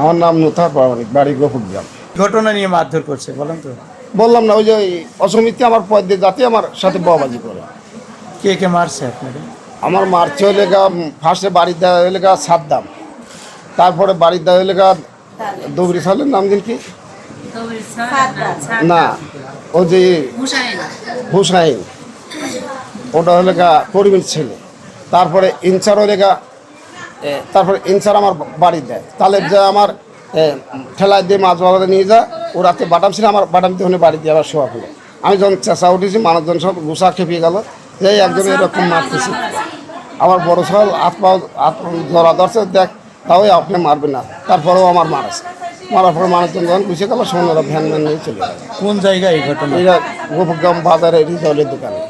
আমার নাম নুথার প্রামাণিক, বাড়ি গোপুরগ্রাম। ঘটনা নিয়ে মারধর করছে বলেন তো? বললাম না, ওই যে অসমিতি আমার পদ দিয়ে যাতে আমার সাথে বাবাজি করে। কে কে মারছে আপনাকে? আমার মারছে হইলে ফার্স্টে বাড়ির দেওয়া হইলে সাদ্দাম, তারপরে বাড়ির দেওয়া হইলে দবরি সালের নাম দিন কি না, ও যে হুসাইন, ওটা হলে করিমের ছেলে। তারপরে ইনসার হলে তারপরে ইনসার আমার বাড়ি দেয়, তাহলে যে আমার ঠেলায় দিয়ে মাছ বাজারে নিয়ে যায়। ও রাতে বাটাম ছিল, আমার বাটামতে ওখানে বাড়ি দিয়ে আবার শোয়া ফেলে। আমি যখন চেঁচা উঠেছি, মানুষজন সব গুসা খেপিয়ে গেল যে একজন এরকম মারতেছি। আমার বড় সকাল হাত ধরা ধরছে, দেখ তাও আপনি মারবে না। তারপরেও আমার মারাছে, মারার পরে মানুষজন যখন গুছিয়ে গেল, সৈন্যরা ভ্যান ভ্যান নিয়ে চলে গেল। কোন জায়গায় এই ঘটনা? এরা গোপুরগ্রাম বাজারে রিজাউলের দোকানে।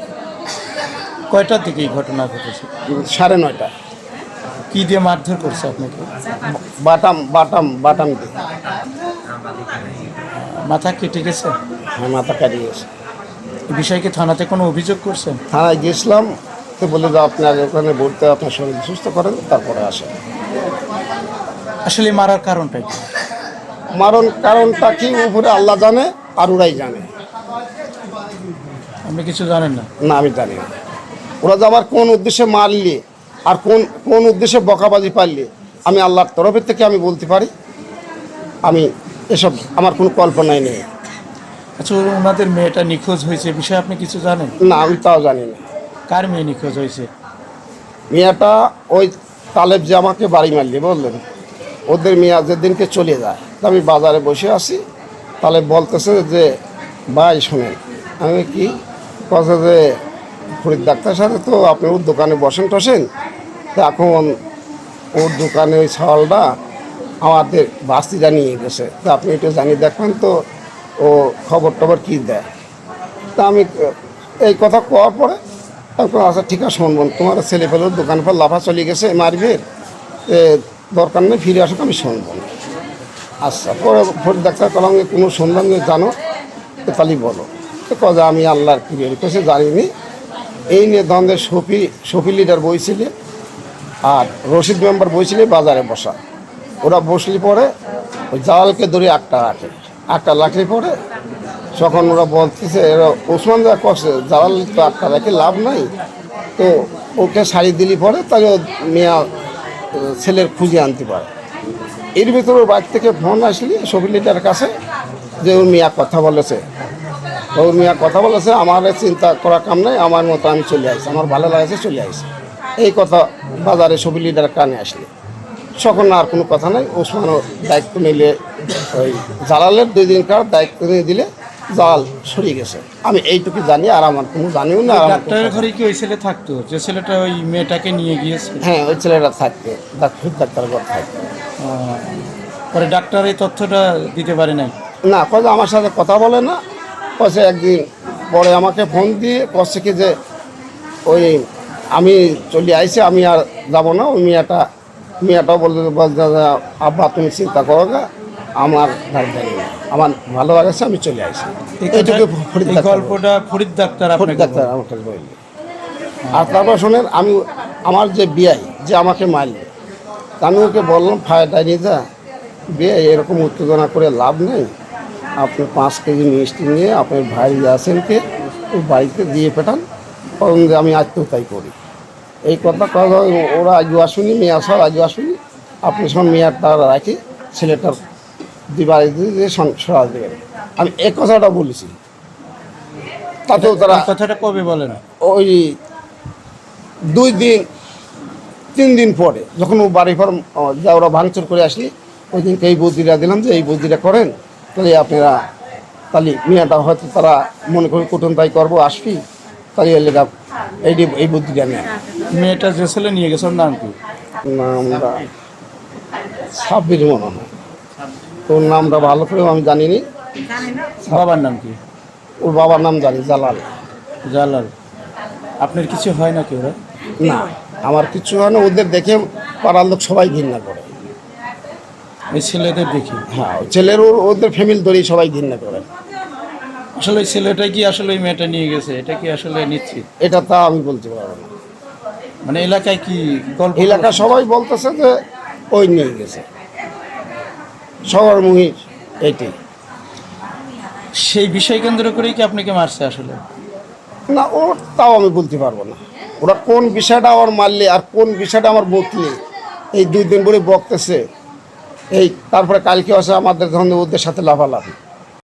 কয়টার দিকে এই ঘটনা ঘটেছে? 9:30। কি দিয়ে মারধর করছে আপনাকে? বাটাম দিয়ে। মাথা কেটে গেছে? হ্যাঁ, মাথা কাটিয়ে গেছে। এই বিষয়ে কি থানাতে কোনো অভিযোগ করছেন? থানায় গিয়েছিলাম, তো বলে যে আপনার ওখানে ভর্তি, আপনার শরীর সুস্থ করেন, তারপরে আসেন। আসলে মারার কারণটা কি? কারণটা কি উপরে আল্লাহ জানে, আর ওরাই জানে। আপনি কিছু জানেন না? না, আমি জানি না। ওরা যে আবার কোন উদ্দেশ্যে মারলে আর কোন উদ্দেশ্যে বকাবাজি পারলে, আমি আল্লাহর তরফের থেকে আমি বলতে পারি। আমি এসব আমার কোনো কল্পনাই নেই। আচ্ছা, ওনাদের মেয়েটা নিখোঁজ হয়েছে বিষয়ে আপনি কিছু জানেন? না, আমি তাও জানি না। কার মেয়ে নিখোঁজ হয়েছে? মেয়েটা ওই তালেব যে আমাকে বাড়ি মারলি বললেন, ওদের মেয়ে যেদিনকে চলে যায়, আমি বাজারে বসে আছি, তাহলে বলতেছে যে ভাই শোনেন। আমি কি কথা যে ফরিদ ডাক্তার সাথে তো আপনি ওর দোকানে বসেন টসেন, তো এখন ওর দোকানে ওই ছাওয়ালটা আমাদের বাস্তিটা নিয়ে গেছে, তো আপনি একটু জানিয়ে দেখবেন তো ও খবর টবর কী দেয়। তা আমি এই কথা কওয়ার পরে তারপর আচ্ছা ঠিক আছে শুনবেন, তোমার ছেলে ফেলের দোকান পর লাফা চলে গেছে মারবে, দরকার নেই, ফিরে আসুক, আমি শুনবো। আচ্ছা, পরে ফরিদ ডাক্তার কলাম কোনো সন্ধান জানো তো তাহলে বলো। তো কথা আমি আল্লাহর ক্রিয়ার কাছে জানিনি। এই নিয়ে দ্বন্দ্বে শফি লিডার বইছিলে আর রশিদ মেম্বার বইছিলে বাজারে বসা। ওরা বসলি পরে ওই জালালকে ধরে একটা রাখলে পরে যখন ওরা বলতেছে, এরা ওসমান যা করছে, জালাল তো একটা রাখে লাভ নাই, তো ওকে শাড়ি দিলি পরে তাহলে ও মেয়া ছেলের খুঁজে আনতে পারে। এর ভিতরে ওর বাড়ি থেকে ফোন আসলি শফি লিডার কাছে যে ওর মেয়া কথা বলেছে, আমার চিন্তা করা কাম নাই, আমার মতো আমি চলে আসি, আমার ভালো লাগছে চলে আসি। এই কথা বাজারে শফি লিডার কানে আসলে তখন আর কোনো কথা নাই। ওসমানও দায়িত্ব নিলে ওই জালালের 2 দিনকার দায়িত্ব নিয়ে দিলে জাল সরিয়ে গেছে। আমি এইটুকু জানি, আর আমার কোনো জানিও না। ডাক্তারের ঘরে কি ওই ছেলে থাকতো, যে ছেলেটা ওই মেয়েটাকে নিয়ে গিয়েছে? হ্যাঁ, ওই ছেলেটা থাকতো, ডাক্তার ঘর থাকতো। পরে ডাক্তার এই তথ্যটা দিতে পারে নাই? না, কয়ে আমার সাথে কথা বলে না। কয়েছে একদিন পরে আমাকে ফোন দিয়ে কচ্ছে কি যে ওই আমি চলে আইছি, আমি আর যাবো না। ওই মেয়েটাও বলতে আব্বা তুমি চিন্তা করো না, আমার গাড়ি জানি না, আমার ভালো লাগছে, আমি চলে আসি। এইটুকু গল্পটা ফরিদ ডাক্তার আমার কাছে বললি। আর তারপর শোনেন, আমার যে বিয়াই যে আমাকে মারলি, আমি ওকে বললাম ফায়ারটা নিয়ে যা, বিয়ে এরকম উত্তেজনা করে লাভ নেই, আপনি 5 কেজি মিষ্টি নিয়ে আপনার ভাই আছেনকে ওই বাড়িতে দিয়ে পেটান, কারণ যে আমি আত্মহত্যাই করি। এই কথা ওরা আজও আসুনি, মেয়ে আসার আজও আসুনি, আপনি সব মেয়ার তারা রাখি ছেলেটার দিবাড়ি দিয়ে সরাজ দেবেন। আমি এই কথাটা বলেছি। তাতেও তারা কথাটা কবে বলেন? ওই 2-3 দিন পরে যখন ও বাড়ি ফর যা ওরা ভাঙচুর করে আসলি, ওই দিনকে এই বুদ্ধিটা দিলাম যে এই বুদ্ধিটা করেন, তাহলে আপনারা তাহলে মেয়েটা হয়তো তারা মনে করি কুটুম তাই করবো আসবি, তাহলে এলেটা এই বুদ্ধিটা নেয়। মেয়েটা যে ছেলে নিয়ে গেছে ওর নাম কি? নামটা সাব্বির মনে হয়, ওর নামটা ভালো করে আমি জানিনি। বাবার নাম কি? ওর বাবার নাম জানি, জালাল। আপনার কিছু হয় নাকি ওরা? না, আমার কিছু হয় না। ওদের দেখে পাড়ার লোক সবাই ঘৃণা করে। এই ছেলেদের দেখি? হ্যাঁ, ছেলের ওদের ফ্যামিলি ধরেই সবাই ঘৃণা করে। আসলে ওই ছেলেটা কি আসলে ওই মেয়েটা নিয়ে গেছে, এটা কি আসলে নিশ্চিত? এটা তা আমি বলতে পারবো না। মানে এলাকায় কি এলাকা সবাই বলতেছে যে ওই নিয়ে গেছে। সবরমুহি এইটাই। সেই বিষয় কেন্দ্র করেই কি আপনাকে মারছে আসলে? না ও তাও আমি বলতে পারবো না, ওরা কোন বিষয়টা আমার মারলে আর কোন বিষয়টা আমার বকলে এই 2 দিন ধরে বকতেছে। এই তারপরে কালকে আসে আমাদের ধরনের ওদের সাথে লাফালাফি।